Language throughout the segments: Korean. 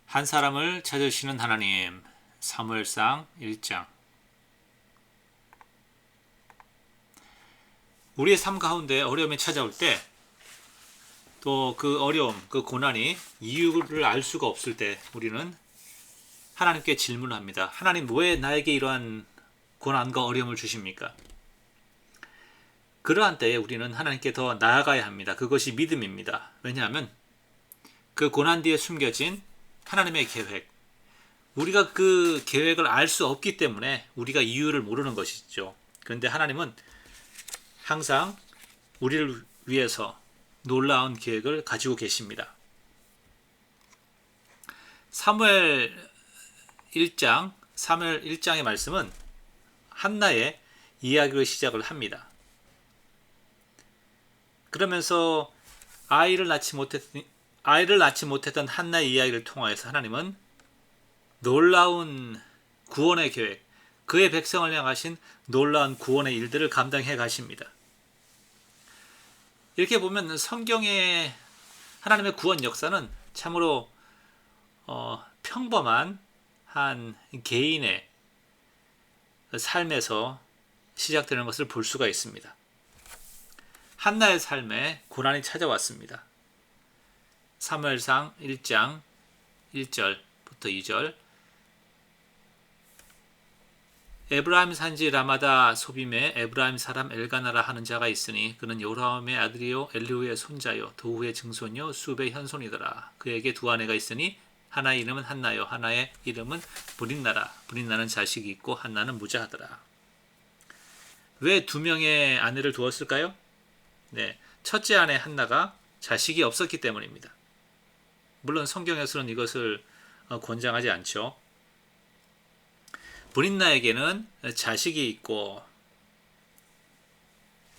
한 사람을 찾으시는 하나님. 사무엘상 1장. 우리의 삶 가운데 어려움이 찾아올 때, 또 그 어려움, 그 고난이 이유를 알 수가 없을 때 우리는 하나님께 질문합니다. 하나님, 왜 나에게 이러한 고난과 어려움을 주십니까? 그러한 때에 우리는 하나님께 더 나아가야 합니다. 그것이 믿음입니다. 왜냐하면 그 고난 뒤에 숨겨진 하나님의 계획, 우리가 그 계획을 알 수 없기 때문에 우리가 이유를 모르는 것이죠. 그런데 하나님은 항상 우리를 위해서 놀라운 계획을 가지고 계십니다. 사무엘 1장의 말씀은 한나의 이야기로 시작을 합니다. 그러면서 아이를 낳지 못했던 한나의 이야기를 통하여서 하나님은 놀라운 구원의 계획, 그의 백성을 향하신 놀라운 구원의 일들을 감당해 가십니다. 이렇게 보면 성경의 하나님의 구원 역사는 참으로 평범한 한 개인의 삶에서 시작되는 것을 볼 수가 있습니다. 한나의 삶에 고난이 찾아왔습니다. 사무엘상 1장 1절부터 2절. 에브라임 산지 라마다 소빔에 에브라임 사람 엘가나라 하는 자가 있으니 그는 요람의 아들이요 엘리후의 손자요 도후의 증손이요 수베의 현손이더라. 그에게 두 아내가 있으니 하나의 이름은 한나요 하나의 이름은 브린나라. 브린나는 자식이 있고 한나는 무자하더라. 왜 두 명의 아내를 두었을까요? 네, 첫째 아내 한나가 자식이 없었기 때문입니다. 물론 성경에서는 이것을 권장하지 않죠. 브린나에게는 자식이 있고,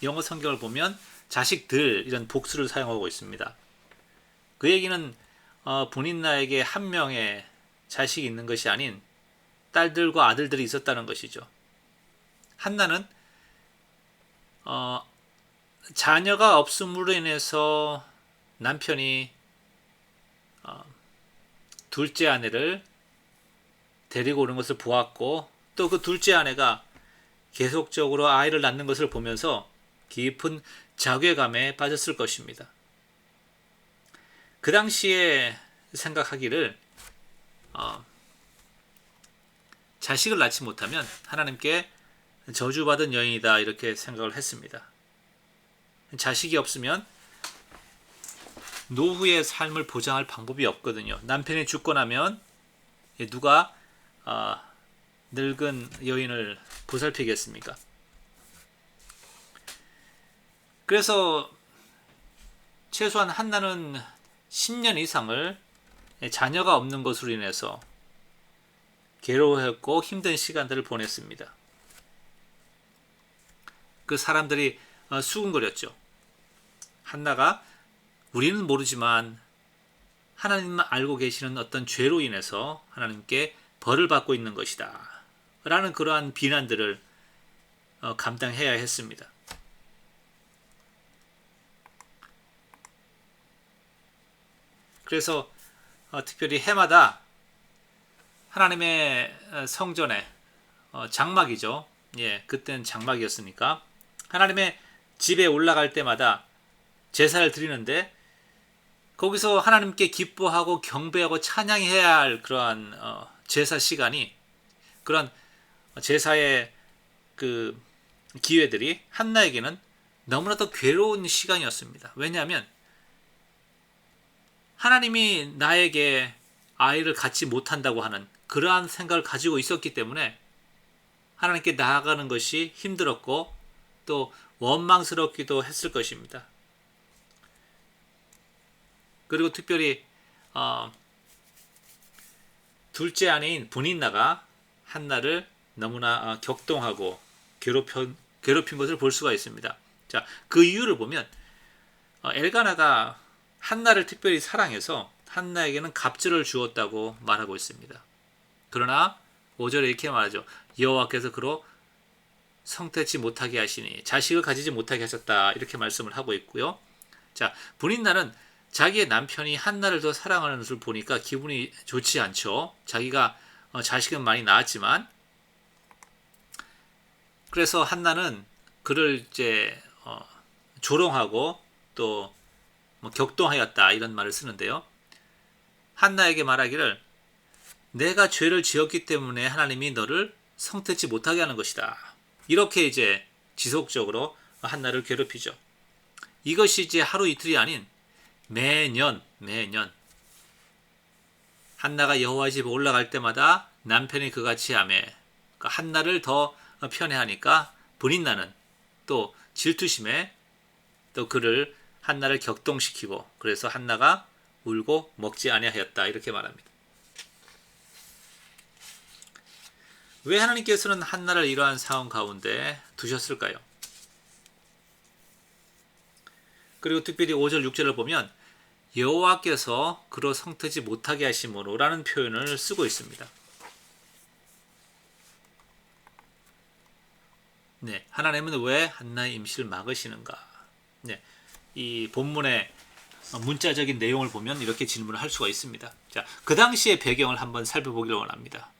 영어 성경을 보면 자식들 이런 복수를 사용하고 있습니다. 그 얘기는 브린나에게 한 명의 자식이 있는 것이 아닌 딸들과 아들들이 있었다는 것이죠. 한나는 자녀가 없음으로 인해서 남편이 둘째 아내를 데리고 오는 것을 보았고, 또 그 둘째 아내가 계속적으로 아이를 낳는 것을 보면서 깊은 자괴감에 빠졌을 것입니다. 그 당시에 생각하기를 자식을 낳지 못하면 하나님께 저주받은 여인이다, 이렇게 생각을 했습니다. 자식이 없으면 노후의 삶을 보장할 방법이 없거든요. 남편이 죽고 나면 누가 늙은 여인을 보살피겠습니까? 그래서 최소한 한나는 10년 이상을 자녀가 없는 것으로 인해서 괴로워했고 힘든 시간들을 보냈습니다. 그 사람들이 수군거렸죠. 한나가 우리는 모르지만 하나님만 알고 계시는 어떤 죄로 인해서 하나님께 벌을 받고 있는 것이다 라는 그러한 비난들을 감당해야 했습니다. 그래서 특별히 해마다 하나님의 성전에 장막이죠. 예, 그때는 장막이었으니까 하나님의 집에 올라갈 때마다 제사를 드리는데, 거기서 하나님께 기뻐하고 경배하고 찬양해야 할 그러한 제사 시간이, 그런 제사의 그 기회들이 한나에게는 너무나도 괴로운 시간이었습니다. 왜냐하면 하나님이 나에게 아이를 갖지 못한다고 하는 그러한 생각을 가지고 있었기 때문에 하나님께 나아가는 것이 힘들었고 또 원망스럽기도 했을 것입니다. 그리고 특별히 둘째 아내인 브린나가 한나를 너무나 격동하고 괴롭힌 것을 볼 수가 있습니다. 자, 그 이유를 보면 엘가나가 한나를 특별히 사랑해서 한나에게는 갑절을 주었다고 말하고 있습니다. 그러나 5절에 이렇게 말하죠. 여호와께서 그로 성태치 못하게 하시니 자식을 가지지 못하게 하셨다, 이렇게 말씀을 하고 있고요. 자, 브린나는 자기의 남편이 한나를 더 사랑하는 것을 보니까 기분이 좋지 않죠. 자기가 자식은 많이 낳았지만, 그래서 한나는 그를 이제 조롱하고 또 뭐 격동하였다 이런 말을 쓰는데요. 한나에게 말하기를 내가 죄를 지었기 때문에 하나님이 너를 성택지 못하게 하는 것이다. 이렇게 이제 지속적으로 한나를 괴롭히죠. 이것이 이제 하루 이틀이 아닌 매년 한나가 여호와 집에 올라갈 때마다 남편이 그같이 하매 한나를 더 편애하니까 분인나는 또 질투심에 또 그를 한나를 격동시키고 그래서 한나가 울고 먹지 아니하였다 이렇게 말합니다. 왜 하나님께서는 한나를 이러한 상황 가운데 두셨을까요? 그리고 특별히 5절 6절을 보면 여호와께서 그로 성태지 못하게 하심으로 라는 표현을 쓰고 있습니다. 네, 하나님은 왜 한나의 임신을 막으시는가? 네, 이 본문의 문자적인 내용을 보면 이렇게 질문을 할 수가 있습니다. 자, 그 당시의 배경을 한번 살펴보기를 원합니다.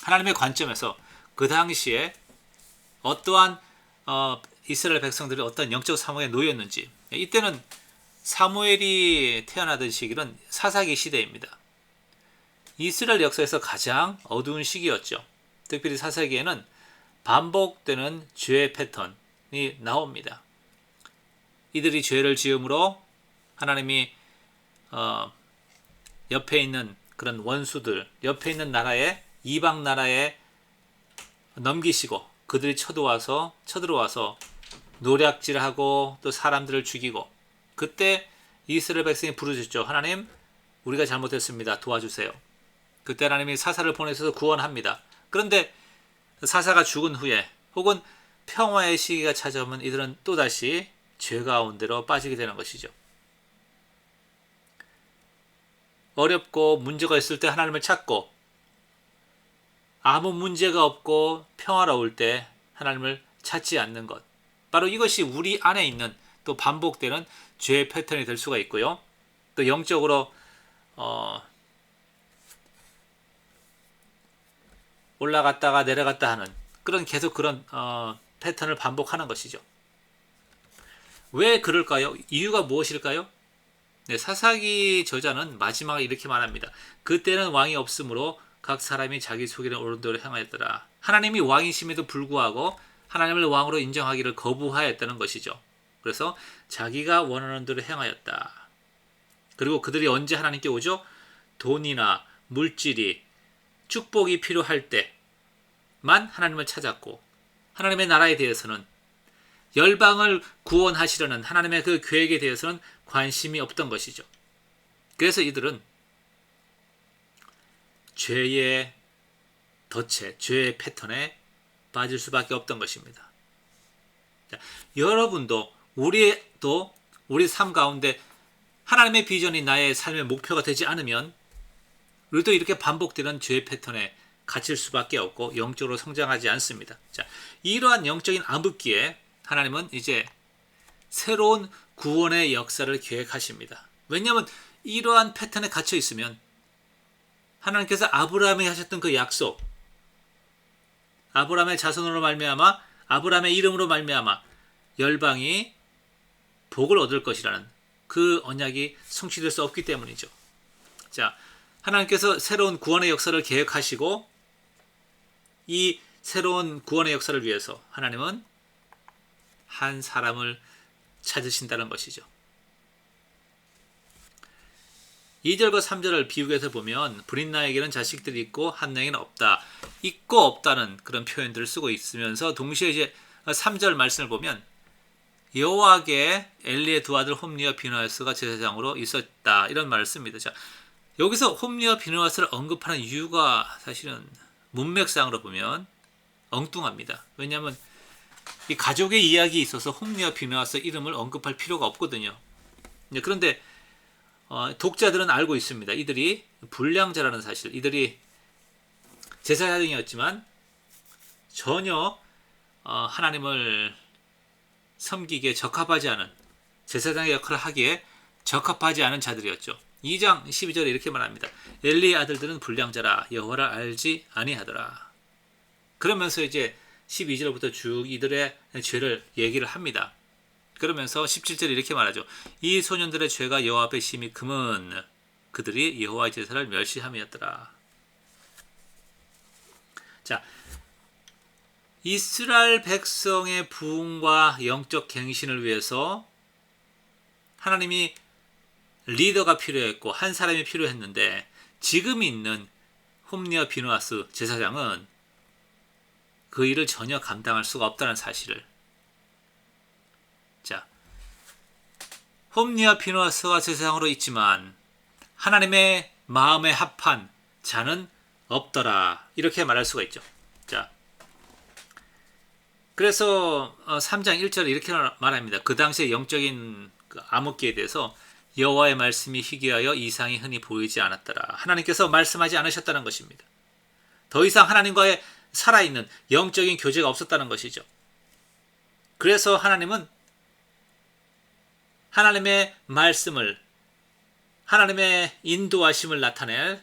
하나님의 관점에서 그 당시에 어떠한 이스라엘 백성들이 어떤 영적 상황에 놓였는지, 이때는 사무엘이 태어나던 시기는 사사기 시대입니다. 이스라엘 역사에서 가장 어두운 시기였죠. 특별히 사사기에는 반복되는 죄의 패턴이 나옵니다. 이들이 죄를 지음으로 하나님이 옆에 있는 그런 원수들, 옆에 있는 나라에 이방 나라에 넘기시고 그들이 쳐들어와서 노략질하고 또 사람들을 죽이고 그때 이스라엘 백성이 부르짖죠. 하나님, 우리가 잘못했습니다. 도와주세요. 그때 하나님이 사사를 보내셔서 구원합니다. 그런데 사사가 죽은 후에 혹은 평화의 시기가 찾아오면 이들은 또다시 죄 가운데로 빠지게 되는 것이죠. 어렵고 문제가 있을 때 하나님을 찾고 아무 문제가 없고 평화로울 때 하나님을 찾지 않는 것. 바로 이것이 우리 안에 있는 또 반복되는 죄의 패턴이 될 수가 있고요. 또 영적으로 올라갔다가 내려갔다 하는 계속 그런 패턴을 반복하는 것이죠. 왜 그럴까요? 이유가 무엇일까요? 네, 사사기 저자는 마지막에 이렇게 말합니다. 그때는 왕이 없으므로 각 사람이 자기 속이는 옳은 대로 행하였더라. 하나님이 왕이심에도 불구하고 하나님을 왕으로 인정하기를 거부하였다는 것이죠. 그래서 자기가 원하는 대로 행하였다. 그리고 그들이 언제 하나님께 오죠? 돈이나 물질이 축복이 필요할 때만 하나님을 찾았고 하나님의 나라에 대해서는 열방을 구원하시려는 하나님의 그 계획에 대해서는 관심이 없던 것이죠. 그래서 이들은 죄의 덫에, 죄의 패턴에 빠질 수밖에 없던 것입니다. 자, 여러분도 우리 삶 가운데 하나님의 비전이 나의 삶의 목표가 되지 않으면 우리도 이렇게 반복되는 죄의 패턴에 갇힐 수밖에 없고 영적으로 성장하지 않습니다. 자, 이러한 영적인 암흑기에 하나님은 이제 새로운 구원의 역사를 계획하십니다. 왜냐하면 이러한 패턴에 갇혀 있으면 하나님께서 아브라함에게 하셨던 그 약속, 아브라함의 자손으로 말미암아 아브라함의 이름으로 말미암아 열방이 복을 얻을 것이라는 그 언약이 성취될 수 없기 때문이죠. 자, 하나님께서 새로운 구원의 역사를 계획하시고 이 새로운 구원의 역사를 위해서 하나님은 한 사람을 찾으신다는 것이죠. 2절과 3절을 비유해서 보면 브릿나에게는 자식들이 있고 한나에게는 없다. 있고 없다는 그런 표현들을 쓰고 있으면서 동시에 이제 3절 말씀을 보면 여호와께 엘리의 두 아들 홈리와 비느하스가 제사장으로 있었다. 이런 말을 씁니다. 자, 여기서 홈리와 비느하스를 언급하는 이유가 사실은 문맥상으로 보면 엉뚱합니다. 왜냐하면 이 가족의 이야기에 있어서 홈리와 비느하스 이름을 언급할 필요가 없거든요. 그런데 독자들은 알고 있습니다. 이들이 불량자라는 사실, 이들이 제사장이었지만 전혀 하나님을 섬기기에 적합하지 않은 제사장의 역할을 하기에 적합하지 않은 자들이었죠. 2장 12절에 이렇게 말합니다. 엘리의 아들들은 불량자라 여호와를 알지 아니하더라. 그러면서 이제 12절부터 쭉 이들의 죄를 얘기를 합니다. 그러면서 17절에 이렇게 말하죠. 이 소년들의 죄가 여호와 앞에 심히 금은 그들이 여호와의 제사를 멸시함이었더라. 자, 이스라엘 백성의 부흥과 영적 갱신을 위해서 하나님이 리더가 필요했고 한 사람이 필요했는데 지금 있는 홈리와 비누아스 제사장은 그 일을 전혀 감당할 수가 없다는 사실을. 자, 홈리와 비누아스가 제사장으로 있지만 하나님의 마음에 합한 자는 없더라. 이렇게 말할 수가 있죠. 자, 그래서 3장 1절에 이렇게 말합니다. 그 당시에 영적인 암흑기에 대해서 여호와의 말씀이 희귀하여 이상이 흔히 보이지 않았더라. 하나님께서 말씀하지 않으셨다는 것입니다. 더 이상 하나님과의 살아있는 영적인 교제가 없었다는 것이죠. 그래서 하나님은 하나님의 말씀을, 하나님의 인도하심을 나타낼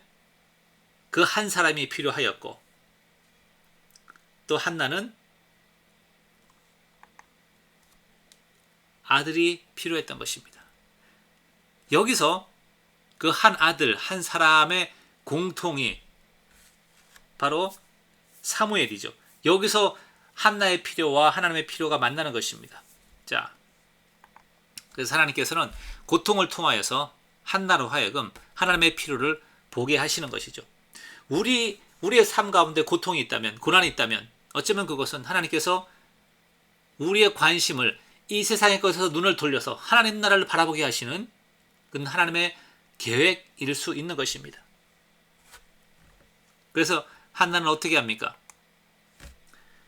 그 한 사람이 필요하였고, 또 한나는 아들이 필요했던 것입니다. 여기서 그 한 아들, 한 사람의 공통이 바로 사무엘이죠. 여기서 한나의 필요와 하나님의 필요가 만나는 것입니다. 자, 그래서 하나님께서는 고통을 통하여서 한나로 하여금 하나님의 필요를 보게 하시는 것이죠. 우리의 삶 가운데 고통이 있다면, 고난이 있다면 어쩌면 그것은 하나님께서 우리의 관심을 이 세상의 것에서 눈을 돌려서 하나님 나라를 바라보게 하시는 그건 하나님의 계획일 수 있는 것입니다. 그래서 한나는 어떻게 합니까?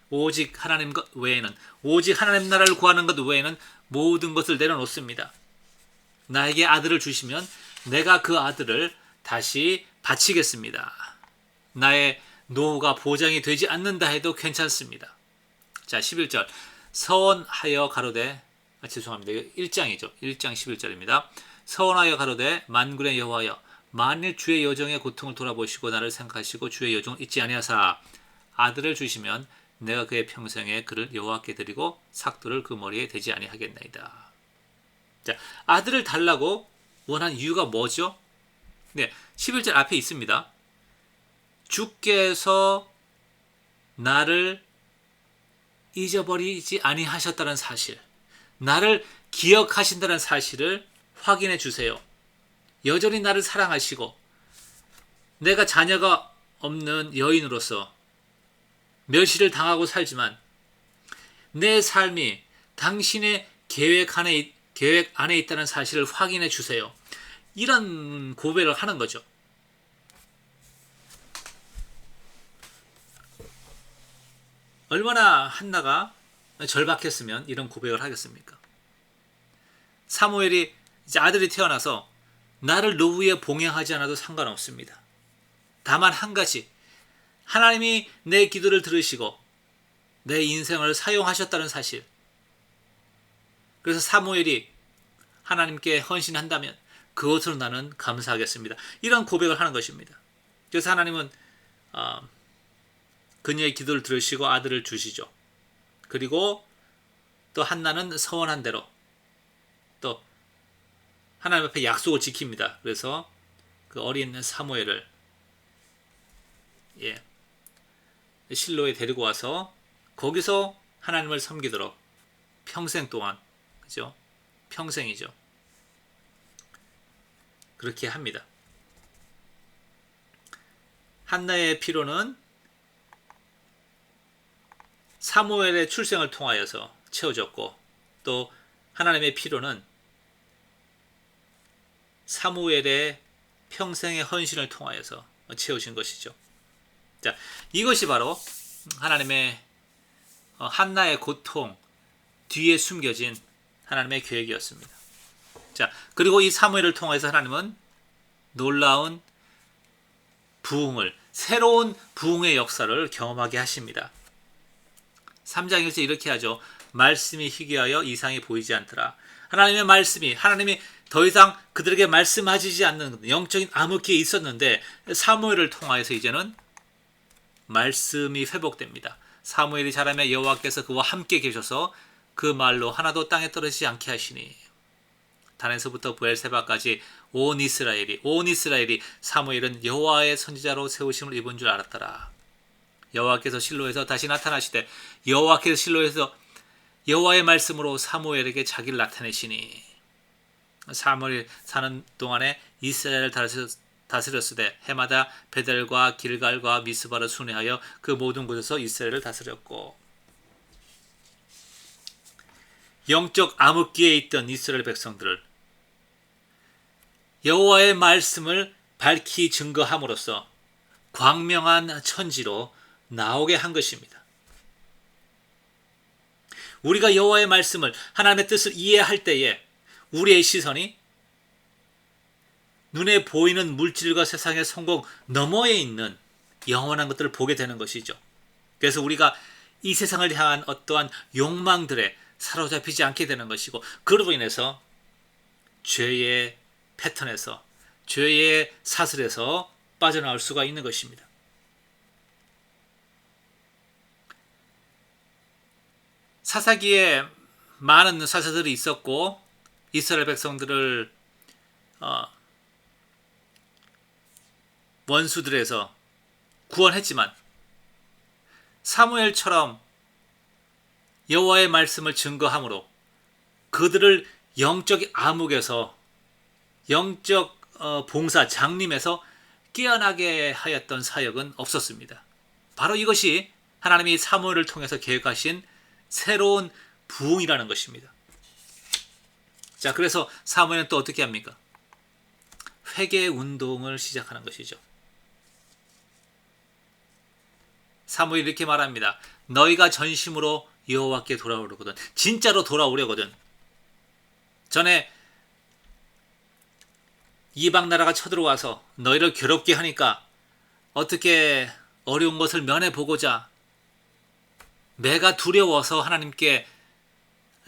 오직 하나님 것 외에는, 오직 하나님 나라를 구하는 것 외에는 모든 것을 내려놓습니다. 나에게 아들을 주시면 내가 그 아들을 다시 바치겠습니다. 나의 노후가 보장이 되지 않는다 해도 괜찮습니다. 자, 11절. 서원하여 가로되, 죄송합니다. 1장이죠. 1장 11절입니다. 서원하여 가로되 만군의 여호와여 만일 주의 여정의 고통을 돌아보시고 나를 생각하시고 주의 여정을 잊지 아니하사 아들을 주시면 내가 그의 평생에 그를 여호와께 드리고 삭도를 그 머리에 대지 아니하겠나이다. 자, 아들을 달라고 원한 이유가 뭐죠? 네, 11절 앞에 있습니다. 주께서 나를 잊어버리지 아니하셨다는 사실, 나를 기억하신다는 사실을 확인해 주세요. 여전히 나를 사랑하시고 내가 자녀가 없는 여인으로서 멸시를 당하고 살지만 내 삶이 당신의 계획 안에 있다는 사실을 확인해 주세요. 이런 고백을 하는 거죠. 얼마나 한나가 절박했으면 이런 고백을 하겠습니까? 사무엘이 이제 아들이 태어나서 나를 노후에 봉양하지 않아도 상관없습니다. 다만 한 가지, 하나님이 내 기도를 들으시고 내 인생을 사용하셨다는 사실. 그래서 사무엘이 하나님께 헌신한다면 그것으로 나는 감사하겠습니다. 이런 고백을 하는 것입니다. 그래서 하나님은 그녀의 기도를 들으시고 아들을 주시죠. 그리고 또 한나는 서원한 대로 또 하나님 앞에 약속을 지킵니다. 그래서 그 어린 사무엘을 실로에 데리고 와서 거기서 하나님을 섬기도록 평생 동안, 그죠? 평생이죠. 그렇게 합니다. 한나의 필요는 사무엘의 출생을 통하여서 채워졌고, 또 하나님의 필요는 사무엘의 평생의 헌신을 통하여서 채우신 것이죠. 자, 이것이 바로 하나님의 한나의 고통 뒤에 숨겨진 하나님의 계획이었습니다. 자, 그리고 이 사무엘을 통해서 하나님은 놀라운 부흥을, 새로운 부흥의 역사를 경험하게 하십니다. 3장 1절 이렇게 하죠. 말씀이 희귀하여 이상이 보이지 않더라. 하나님의 말씀이, 하나님이 더 이상 그들에게 말씀하시지 않는 영적인 암흑기에 있었는데 사무엘을 통하여서 이제는 말씀이 회복됩니다. 사무엘이 자라매 여호와께서 그와 함께 계셔서 그 말로 하나도 땅에 떨어지지 않게 하시니 단에서부터 브엘세바까지 온 이스라엘이 사무엘은 여호와의 선지자로 세우심을 입은 줄 알았더라. 여호와께서 실로에서 다시 나타나시되 여호와께서 실로에서 여호와의 말씀으로 사무엘에게 자기를 나타내시니 사무엘 사는 동안에 이스라엘을 다스렸으되 해마다 베델과 길갈과 미스바를 순회하여 그 모든 곳에서 이스라엘을 다스렸고 영적 암흑기에 있던 이스라엘 백성들을 여호와의 말씀을 밝히 증거함으로써 광명한 천지로 나오게 한 것입니다. 우리가 여호와의 말씀을 하나님의 뜻을 이해할 때에 우리의 시선이 눈에 보이는 물질과 세상의 성공 너머에 있는 영원한 것들을 보게 되는 것이죠. 그래서 우리가 이 세상을 향한 어떠한 욕망들에 사로잡히지 않게 되는 것이고 그로 인해서 죄의 패턴에서 죄의 사슬에서 빠져나올 수가 있는 것입니다. 사사기에 많은 사사들이 있었고 이스라엘 백성들을 원수들에서 구원했지만 사무엘처럼 여호와의 말씀을 증거함으로 그들을 영적 암흑에서 영적 봉사 장림에서 깨어나게 하였던 사역은 없었습니다. 바로 이것이 하나님이 사무엘을 통해서 계획하신 새로운 부흥이라는 것입니다. 자, 그래서 사무엘은 또 어떻게 합니까? 회개 운동을 시작하는 것이죠. 사무엘이 이렇게 말합니다. 너희가 전심으로 여호와께 돌아오려거든. 진짜로 돌아오려거든. 전에 이방 나라가 쳐들어와서 너희를 괴롭게 하니까 어떻게 어려운 것을 면해보고자 내가 두려워서 하나님께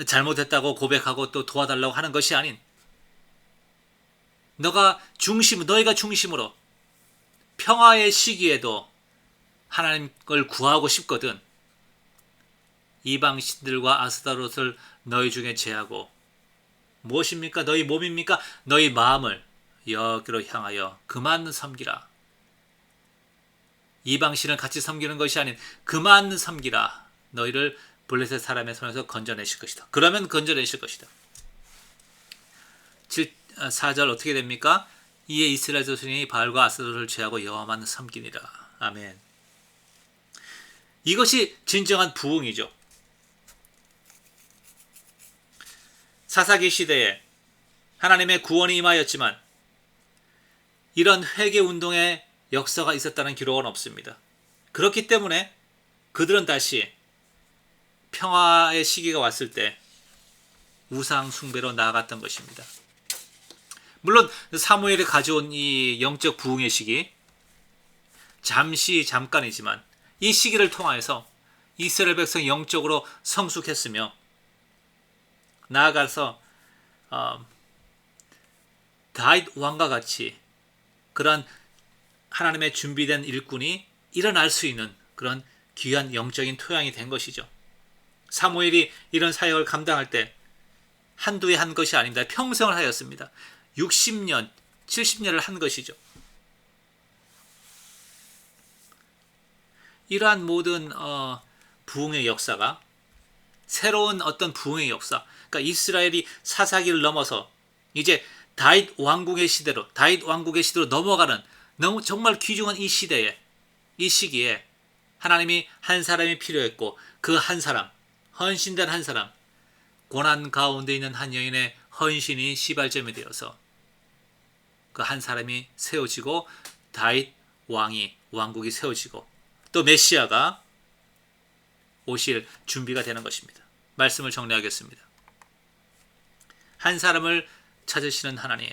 잘못했다고 고백하고 또 도와달라고 하는 것이 아닌 너희가 중심으로 평화의 시기에도 하나님을 구하고 싶거든. 이방 신들과 아스타롯을 너희 중에 제하고 무엇입니까? 너희 몸입니까? 너희 마음을 여기로 향하여 그만 섬기라. 이방 신을 같이 섬기는 것이 아닌 그만 섬기라. 너희를 블레셋 사람의 손에서 건져내실 것이다. 그러면 건져내실 것이다. 4절 어떻게 됩니까? 이에 이스라엘 자손이 바알과 아스타롯을 제하고 여호와만 섬기니라. 아멘. 이것이 진정한 부흥이죠. 사사기 시대에 하나님의 구원이 임하였지만 이런 회개운동의 역사가 있었다는 기록은 없습니다. 그렇기 때문에 그들은 다시 평화의 시기가 왔을 때 우상 숭배로 나아갔던 것입니다. 물론 사무엘이 가져온 이 영적 부흥의 시기 잠깐이지만 이 시기를 통하여서 이스라엘 백성이 영적으로 성숙했으며 나아가서 다윗 왕과 같이 그런 하나님의 준비된 일꾼이 일어날 수 있는 그런 귀한 영적인 토양이 된 것이죠. 사무엘이 이런 사역을 감당할 때 한두 해 한 것이 아닙니다. 평생을 하였습니다. 60년, 70년을 한 것이죠. 이러한 모든 부흥의 역사가 새로운 어떤 부흥의 역사, 그러니까 이스라엘이 사사기를 넘어서 이제 다윗 왕국의 시대로 넘어가는 너무 정말 귀중한 이 시대에, 이 시기에 하나님이 한 사람이 필요했고 그 한 사람, 헌신된 한 사람, 고난 가운데 있는 한 여인의 헌신이 시발점이 되어서 그 한 사람이 세워지고 다윗 왕국이 세워지고 또 메시아가 오실 준비가 되는 것입니다. 말씀을 정리하겠습니다. 한 사람을 찾으시는 하나님,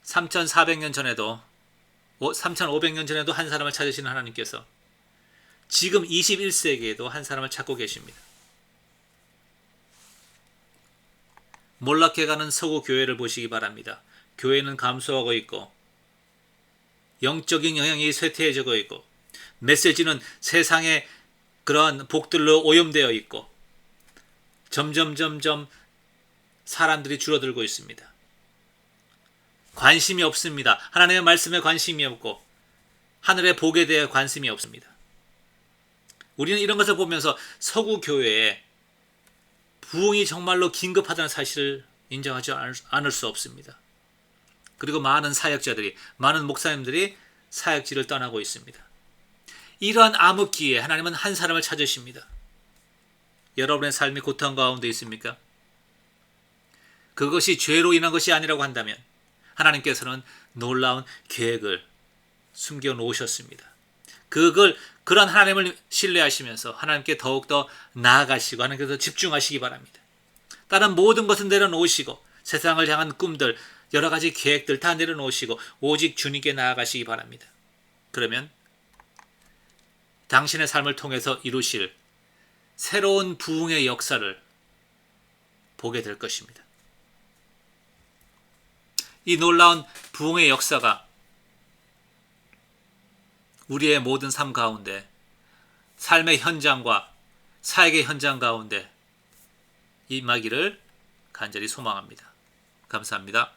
3,400년 전에도 3,500년 전에도 한 사람을 찾으시는 하나님께서 지금 21세기에도 한 사람을 찾고 계십니다. 몰락해가는 서구 교회를 보시기 바랍니다. 교회는 감소하고 있고 영적인 영향이 쇠퇴해지고 있고 메시지는 세상의 그러한 복들로 오염되어 있고 점점 사람들이 줄어들고 있습니다. 관심이 없습니다. 하나님의 말씀에 관심이 없고 하늘의 복에 대해 관심이 없습니다. 우리는 이런 것을 보면서 서구 교회에 부흥이 정말로 긴급하다는 사실을 인정하지 않을 수 없습니다. 그리고 많은 사역자들이, 많은 목사님들이 사역지를 떠나고 있습니다. 이러한 암흑기에 하나님은 한 사람을 찾으십니다. 여러분의 삶이 고통 가운데 있습니까? 그것이 죄로 인한 것이 아니라고 한다면 하나님께서는 놀라운 계획을 숨겨 놓으셨습니다. 그런 하나님을 신뢰하시면서 하나님께 더욱더 나아가시고 하나님께서 집중하시기 바랍니다. 다른 모든 것은 내려놓으시고 세상을 향한 꿈들, 여러 가지 계획들 다 내려놓으시고 오직 주님께 나아가시기 바랍니다. 그러면 당신의 삶을 통해서 이루실 새로운 부흥의 역사를 보게 될 것입니다. 이 놀라운 부흥의 역사가 우리의 모든 삶 가운데, 삶의 현장과 사역의 현장 가운데 임하기를 간절히 소망합니다. 감사합니다.